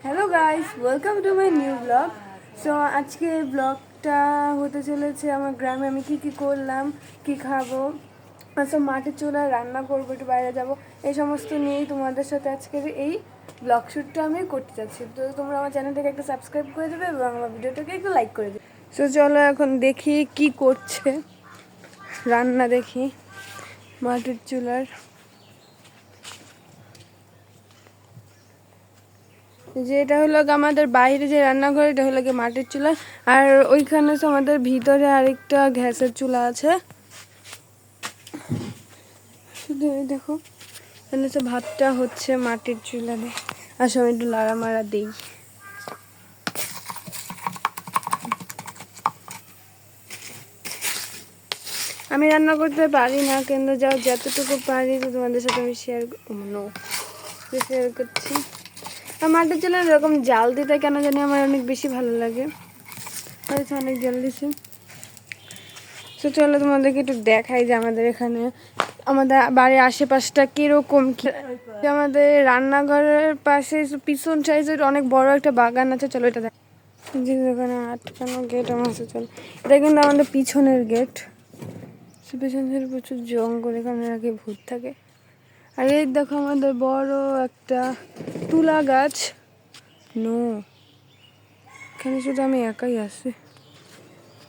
Hello guys, welcome to my new blog. So আজকে ব্লগটা হতে চলেছে আমার গ্রামে আমি কি করলাম, কি খাবো, সব মাটির চুলায় রান্না করবো, একটু বাইরে যাবো, এই সমস্ত নিয়েই তোমাদের সাথে আজকের এই ব্লগ শ্যুটটা আমি করতে চাচ্ছি। তো তোমরা আমার চ্যানেলটাকে একটু সাবস্ক্রাইব করে দেবে এবং আমার ভিডিওটাকে একটু লাইক করে দেবে। সো চলো এখন দেখি কি করছে রান্না, দেখি মাটির চুলার। যে এটা হলো আমাদের বাইরে যে রান্নাঘর, এটা হলো মাটির চুলা, আর ওইখানে তো আমাদের ভিতরে আরেকটা গ্যাসের চুলা আছে। শুধু দেখো এখানে তো ভাতটা হচ্ছে মাটির চুলাতে। আসো আমি একটু লাড়া মারা দিই। আমি রান্না করতে পারি না, কিন্তু যতটুকু পারি তো তোমাদের সাথে আমি শেয়ার করছি। আর মাটির চুলা এরকম জাল দিতে কেন জানি আমার অনেক বেশি ভালো লাগে। হয়তো অনেক জাল দিছি। তো চলো তোমাদেরকে একটু দেখাই যে আমাদের এখানে আমাদের বাড়ির আশেপাশটা কিরকম। আমাদের রান্নাঘরের পাশে পিছন সাইজের অনেক বড় একটা বাগান আছে। চলো এটা দেখ, যে ওখানে আটকানো গেট আমার আছে। চলো, এটা কিন্তু আমাদের পিছনের গেট। পিছন সাইডে প্রচুর জঙ্গল, এখানে আগে ভূত থাকে। আর এই দেখো আমাদের বড় একটা তুলা গাছ। নো, এখানে শুধু আমি একাই আছি,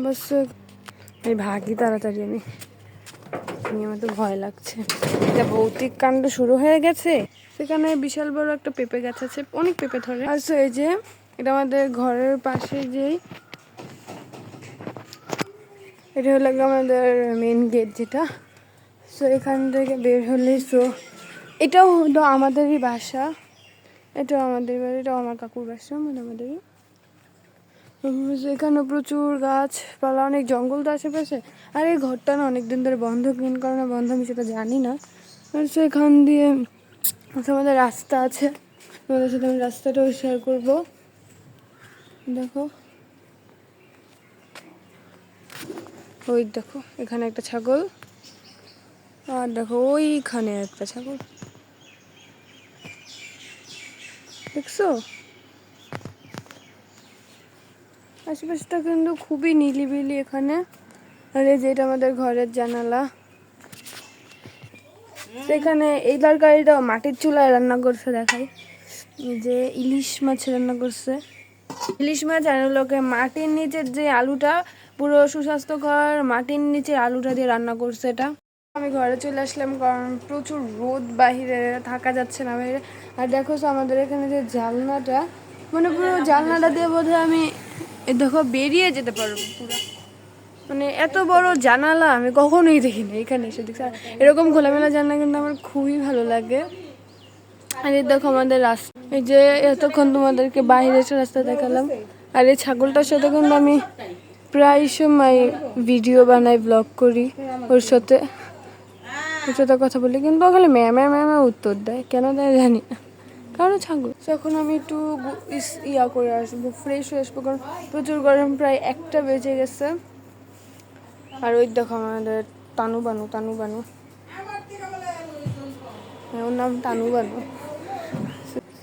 বাস আমি ভাগি তাড়াতাড়ি। আমার তো ভয় লাগছে, এটা ভৌতিক কাণ্ড শুরু হয়ে গেছে। সেখানে বিশাল বড় একটা পেঁপে গাছ আছে, অনেক পেঁপে ধরে। আর এই যে এটা আমাদের ঘরের পাশে, যেই এটা হলো আমাদের মেন গেট যেটা। সো এখান থেকে বের হলে এটাও হলো আমাদেরই বাসা। এটাও আমাদের বাড়ি, এটাও আমার কাকুর বাসা, মানে আমাদেরই। এখানে প্রচুর গাছপালা, অনেক জঙ্গল তো আশেপাশে। আর এই ঘরটা না অনেকদিন ধরে বন্ধ, কেন কারণে বন্ধ আমি সেটা জানি না। আর সেখান দিয়ে আমাদের রাস্তা আছে, তোমাদের সাথে আমি রাস্তাটাও শেয়ার করবো। দেখো, ওই দেখো এখানে একটা ছাগল, আর দেখো ওইখানে একটা ছাগল, দেখছো? আশেপাশটা কিন্তু খুবই নিলিবিলি এখানে। আর এই যে এটা আমাদের ঘরের জানালা। সেখানে এই তরকারিটা মাটির চুলায় রান্না করছে, দেখাই যে ইলিশ মাছ রান্না করছে। ইলিশ মাছ আর লোকে মাটির নিচের যে আলুটা, পুরো সুস্বাস্থ্যকর মাটির নিচের আলুটা দিয়ে রান্না করছে এটা। আমি ঘরে চলে আসলাম কারণ প্রচুর রোদ, বাহিরে থাকা যাচ্ছে না বাইরে। আর দেখো আমাদের এখানে যে জানলাটা, মানে পুরো জানলাটা দিয়ে বোধহয় আমি দেখো বেরিয়ে যেতে পারবো পুরো। মানে এত বড় জানালা আমি কখনোই দেখিনি, এখানে এসে দেখছি। এরকম খোলামেলা জানলা কিন্তু আমার খুবই ভালো লাগে। আর এই দেখো আমাদের রাস্তা, এই যে এতক্ষণ তোমাদেরকে বাইরে এসে রাস্তা দেখালাম। আর এই ছাগলটার সাথে কিন্তু আমি প্রায় সময় ভিডিও বানাই, ব্লগ করি, ওর সাথে কথা বলি, কিন্তু ওখানে ম্যামে উত্তর দেয়, কেন দেয় জানি না, কারণ ছাগল। এখন আমি একটু করে আসবো, ফ্রেশ হয়ে আসবো, কারণ প্রচুর গরম, প্রায় 1টা বেজে গেছে। আর ওই দেখো আমাদের তানু বানু, ওর নাম তানু বানু।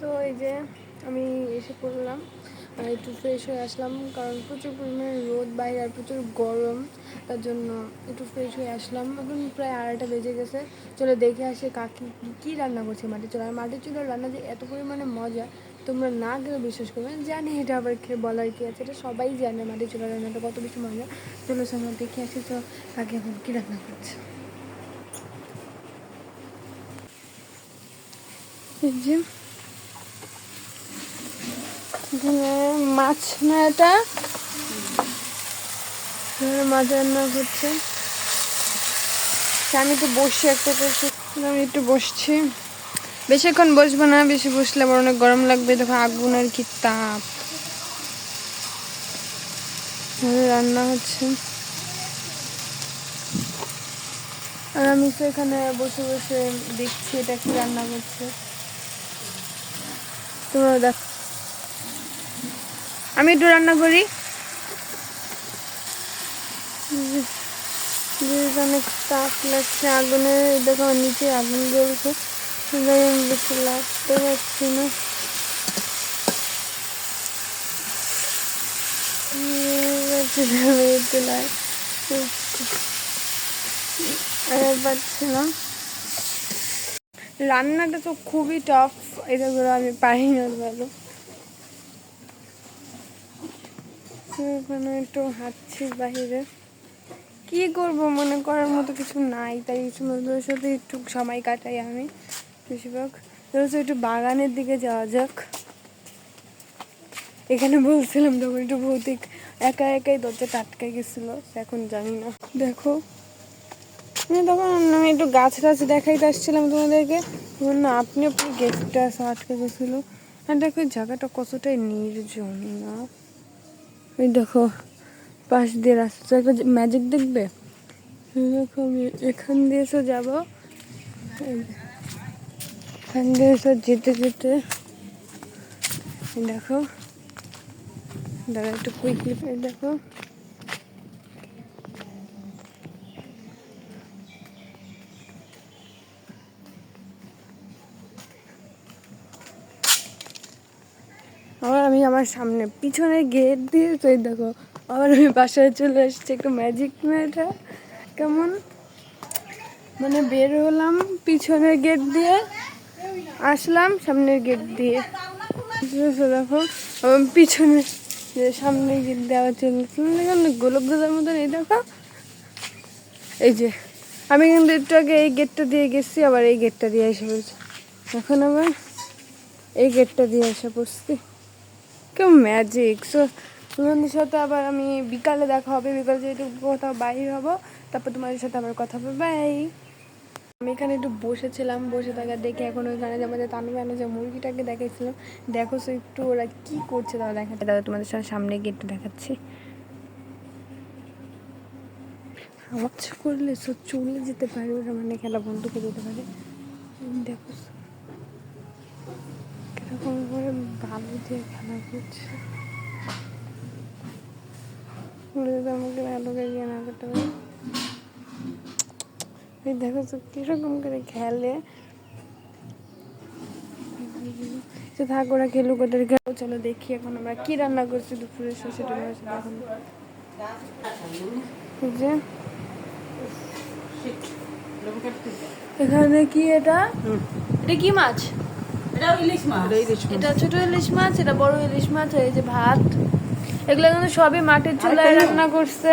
তো এই যে আমি এসে পড়লাম, একটু ফ্রেশ হয়ে আসলাম, কারণ প্রচুর পরিমাণে রোদ বাইরে আর প্রচুর গরম, তার জন্য একটু ফ্রেশ হয়ে আসলাম। এখন প্রায় 2:30 বেজে গেছে। চলে দেখে আসে কাকি কী রান্না করছে মাটির চুলা। আর মাটির চুলার রান্না যে এত পরিমাণে মজা, তোমরা না গেলে বিশ্বাস করবে। জানি এটা আবার খেয়ে বলার কি আছে, এটা সবাই জানে মাটির চুলার রান্নাটা কত বেশি মজা। চলো আমরা দেখে আসি তো কাকি এখন কী রান্না করছে। এই যে মাছ, না এটা মাছ রান্না করছে। আমি তো বসছি, আমি একটু বসছি, বেশিক্ষণ বসবো না, বেশি বসলে আমার অনেক গরম লাগবে। দেখো আগুনের কি তাপ, রান্না হচ্ছে। আর আমি তো এখানে বসে বসে দেখছি এটা কি রান্না করছে। তোমরা দেখো, আমি একটু রান্না করি। অনেক তাপ লাগছে আগুনে, দেখো নিচে আগুন জ্বলছে, বেশি লাগতে পারছি না। করছিলাম এই চুলায়, পাচ্ছিলাম। রান্নাটা তো খুবই টাফ, এটা করে আমি পারি না ভালো। এখানে একটু হাঁটছি বাহিরে, কি করব, মনে করার মতো কিছু নাই, তাই সমুদ্রের সাথে একটু সময় কাটাই আমি বেশিরভাগ। একটু বাগানের দিকে যাওয়া যাক। এখানে বলছিলাম তখন একটু ভৌতিক, একা একাই দরজাটা আটকে গেছিল, এখন জানি না। দেখো তখন আমি একটু গাছ টাছ দেখাইতে আসছিলাম তোমাদেরকে, না আপনি গেটটা আটকে গেছিল। আর দেখো এই জায়গাটা কতটাই নির্জন না, ওই দেখো পাশ দিয়ে রাস্তা, ম্যাজিক দেখবে। দেখো আমি এখান দিয়ে এসে যাবো, এখান দিয়ে এসে যেতে যেতে দেখো, দাঁড়া একটু কুইকলি, দেখো আবার আমি আমার সামনে পিছনে গেট দিয়ে, তো দেখো আবার আমি বাসায় চলে এসেছি। একটু ম্যাজিক না এটা, কেমন মানে বের হলাম পিছনের গেট দিয়ে, আসলাম সামনের গেট দিয়ে। দেখো পিছনে সামনে গেট দেওয়া চলছিল, গোলক ধাঁধার মতন। এই দেখো এই যে আমি কিন্তু একটু আগে এই গেটটা দিয়ে গেছি, আবার এই গেটটা দিয়ে এসে পড়ছি, এখন আবার এই গেটটা দিয়ে এসে পড়ছি। কেউ ম্যাজিক। সো তোমাদের সাথে আবার আমি বিকালে দেখা হবে, বিকালে যেহেতু কোথাও বাইর হবো, তারপর তোমাদের সাথে আবার কথা হবে, বাই। আমি এখানে একটু বসেছিলাম, বসে থাকা দেখে এখন ওইখানে আমাদের তানু যে মুরগিটাকে দেখাইছিলাম, দেখো সো একটু ওরা কি করছে তারা দেখাচ্ছে, তাহলে তোমাদের সাথে সামনে গিয়ে একটু দেখাচ্ছি। আওয়াজ করলে সো চলে যেতে পারে ওরা, মানে খেলা বন্ধ করে দিতে পারে। দেখো কিরকম করে ভালো দিয়ে খেলা করছে, আমাকে ভালো করে গিয়ে না করতে পারে। এই দেখো তো কিরকম করে খেলে, থাক ওরা খেলুক, ওদের খেলো। চলো দেখি এখন আমরা কি রান্না করছি দুপুরে, সেটা এখন যে এখানে কি, এটা কি মাছ? এটা ছোট ইলিশ মাছ, এটা বড় ইলিশ মাছ। এই যে ভাত, এগুলো কিন্তু সবই মাটির চুলায় রান্না করছে।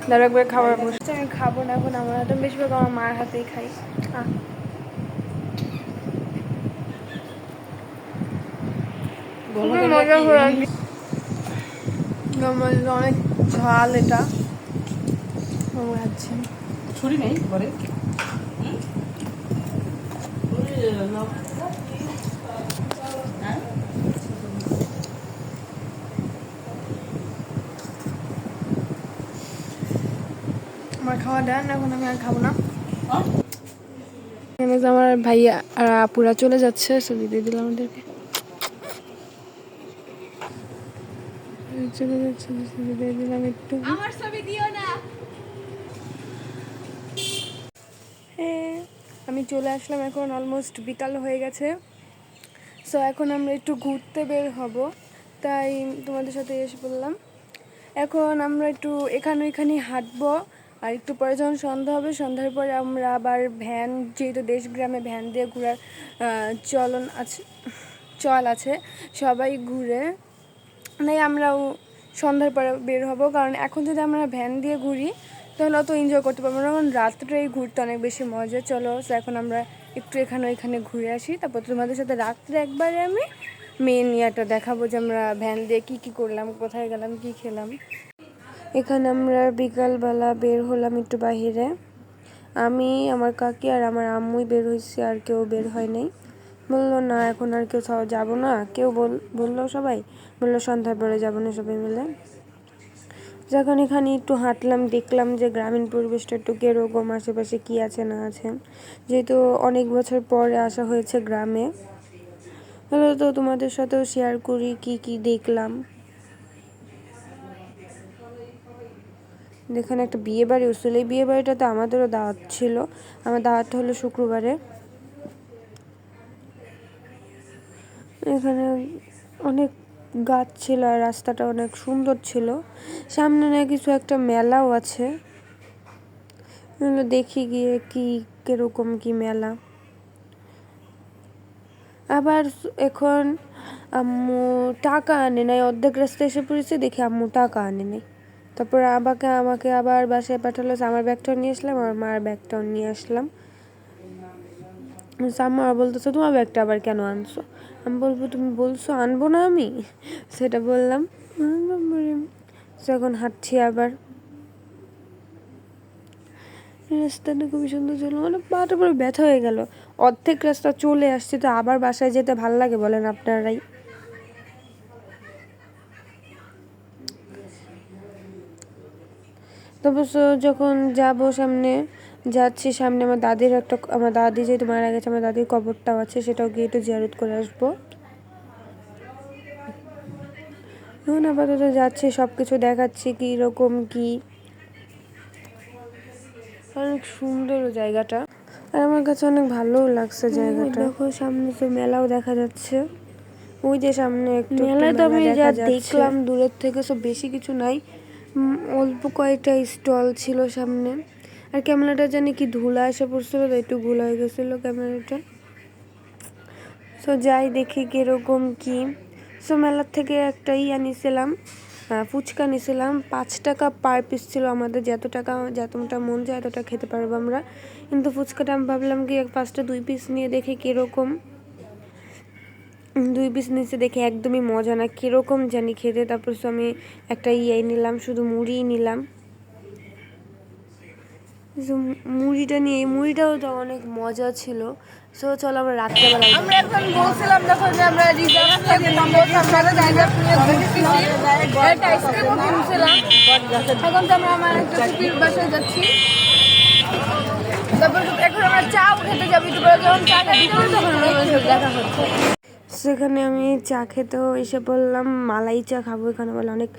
দাঁড়া একবার খাবার বসছে, আমি খাবো না এখন, আমার হাতে বেশিরভাগ আমার মার হাতেই খাই। মজা করে অনেক ঝাল, এটা আছে ছুরি নেই ঘরে। আমার খাওয়া দেন, এখন আমি আর খাবো না। আমার ভাইয়া আর আপুরা চলে যাচ্ছে, ছবি দিয়ে দিলাম আমাদেরকে, চলে যাচ্ছে, ছবি দিয়ে দিলাম একটু। আমার ছবি দিও না। হ্যাঁ আমি চলে আসলাম, এখন অলমোস্ট বিকাল হয়ে গেছে। সো এখন আমরা একটু ঘুরতে বের হব, তাই তোমাদের সাথে এসে বললাম। এখন আমরা একটু এখানে ওইখানে হাঁটবো, আর একটু পরে যখন সন্ধ্যা হবে, সন্ধ্যার পরে আমরা আবার ভ্যান, যেহেতু দেশ গ্রামে ভ্যান দিয়ে ঘোরার চল আছে, সবাই ঘুরে তাই আমরাও সন্ধ্যার পরে বের হব। কারণ এখন যদি আমরা ভ্যান দিয়ে ঘুরি তাহলে অত এনজয় করতে পারবো না, কারণ রাত্রেই ঘুরতে অনেক বেশি মজা। চলো এখন আমরা একটু এখানে ওইখানে ঘুরে আসি, তারপর তোমাদের সাথে রাত্রে একবারে আমি মেন ইয়াটা দেখাবো যে আমরা ভ্যান দিয়ে কী করলাম, কোথায় গেলাম, কি খেলাম। এখানে আমরা বিকালবেলা বের হলাম একটু বাহিরে, আমি, আমার কাকি আর আমার আম্মুই বের হয়েছি, আর কেউ বের হয় নাই। বললো না এখন আর কেউ যাবো না, কেউ বললো সবাই বললো সন্ধ্যার পরে যাবো না সবাই মিলে। যখন এখানে একটু হাঁটলাম, দেখলাম যে গ্রামীণ পরিবেশটা একটু কীরকম, আশেপাশে কী আছে না আছে, যেহেতু অনেক বছর পরে আসা হয়েছে গ্রামে, তাহলে তো তোমাদের সাথেও শেয়ার করি কি কি দেখলাম। এখানে একটা বিয়ে বাড়ি হচ্ছিল, এই বিয়ে বাড়িটাতে আমাদেরও দাওয়াত ছিল, আমার দাওয়াতটা হলো শুক্রবারে। এখানে অনেক গাছ ছিল আর রাস্তাটা অনেক সুন্দর ছিল। সামনে না কিছু একটা মেলাও আছে, দেখি গিয়ে কি কিরকম কি মেলা। আবার এখন আম্মু টাকা আনে নাই, অর্ধেক রাস্তায় এসে পড়েছে, দেখি আম্মু টাকা আনে নাই। তারপর আমাকে আবার বাসায় পাঠালো, আমার ব্যাগটাও নিয়ে আসলাম, আমার মার ব্যাগটাও নিয়ে আসলাম। আম্মা বলতেছে তোমার ব্যাগটা আবার কেন আনছো? আমি বলবো তুমি বলছো আনবো না, আমি সেটা বললাম। এখন হাঁটছি আবার, রাস্তাটা খুবই সুন্দর ছিল, মানে পাটা পুরো ব্যথা হয়ে গেল। অর্ধেক রাস্তা চলে আসছে, তো আবার বাসায় যেতে ভাল লাগে বলেন আপনারাই? তারপর যখন যাব সামনে, যাচ্ছি সামনে আমার দাদির একটা, আমার দাদি যেহেতু মারা গেছে, আমার দাদির কবরটাও আছে, সেটাও গিয়ে একটু জিয়ারত করে আসবো। এখন আপাতত যাচ্ছি, সব কিছু দেখাচ্ছি কীরকম কি। অনেক সুন্দর জায়গাটা, আর আমার কাছে অনেক ভালোও লাগছে জায়গাটা। দেখো সামনে তো মেলাও দেখা যাচ্ছে, ওই যে সামনে একটু মেলা তো আমি যা দেখলাম দূরের থেকে, সব বেশি কিছু নাই, অল্প কয়েকটা স্টল ছিল সামনে। আর ক্যামেরাটা জানি কি ধুলা এসে পড়ছিল, তাই একটু ভুল হয়ে গেছিলো ক্যামেরাটা। সো যাই দেখি কিরকম কি। সো মেলার থেকে একটা আনিছিলাম, ফুচকা নিয়েছিলাম, 5 টাকা পার পিস ছিল। আমাদের যতটা মন যায় এতটা খেতে পারবো আমরা, কিন্তু ফুচকাটা আমি ভাবলাম কি 5টা 2 পিস নিয়ে দেখি কীরকম। 2 পিস নিচে দেখে একদমই মজা না, কীরকম জানি খেতে। তারপর আমি একটা নিলাম, শুধু মুড়িই নিলাম। মুড়িটা নিয়ে, মুড়িটাও তো অনেক মজা ছিল। সো চলো আমরা রাত্রেবেলা, আমরা এখন বলছিলাম যখন যে আমরা রিজার্ভ থেকে আমরা রিজার্ভ নিয়ে একটা আইসক্রিমও কিনছিলাম। এখন তো আমরা আমার একটা টুপির বাসায় যাচ্ছি, তারপর এখন আমরা চাও খেতে যাবি। যখন চা খেতে যাবো তখন আমাদের দেখা হচ্ছে। সেখানে আমি চা খেতেও এসে বললাম, মালাই চা খাবো, এখানে বলে অনেক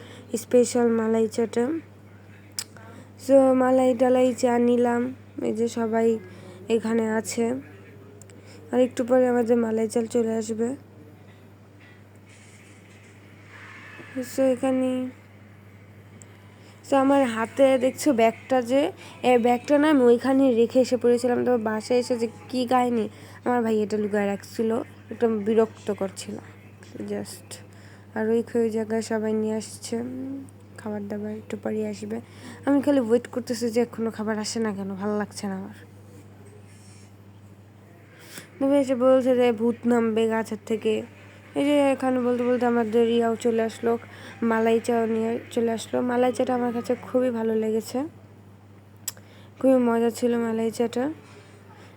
স্পেশাল মালাই চাটা। সো মালাই টালাই চা নিলাম, এই যে সবাই এখানে আছে, আর একটু পরে আমাদের মালাই চাল চলে আসবে। সো এখানে আমার হাতে দেখছো ব্যাগটা, যে এই ব্যাগটা না আমি ওইখানে রেখে এসে পড়েছিলাম। তো বাসায় এসে যে কী কাহিনি, আমার ভাই এটা লুকায় রাখছিল, একদম বিরক্ত করছিল জাস্ট। আর ওই জায়গায় সবাই নিয়ে আসছে খাবার দাবার, একটু পরে আসবে। আমি খালি ওয়েট করতেছি যে এখনো খাবার আসে না কেন, ভালো লাগছে না আমার। তবে এসে বলছে যে ভূত নামবে গাছের থেকে। এই যে এখানে বলতে বলতে আমাদের চলে আসলো, মালাই চা নিয়ে চলে আসলো। মালাই চাটা আমার কাছে খুবই ভালো লেগেছে, খুবই মজা ছিল মালাই চাটা।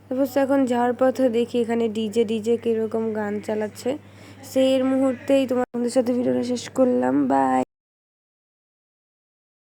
তারপর এখন যাওয়ার পথে দেখি এখানে ডিজে কীরকম গান চালাচ্ছে, সেই মুহূর্তেই তোমাদের সাথে ভিডিওটা শেষ করলাম। বাই।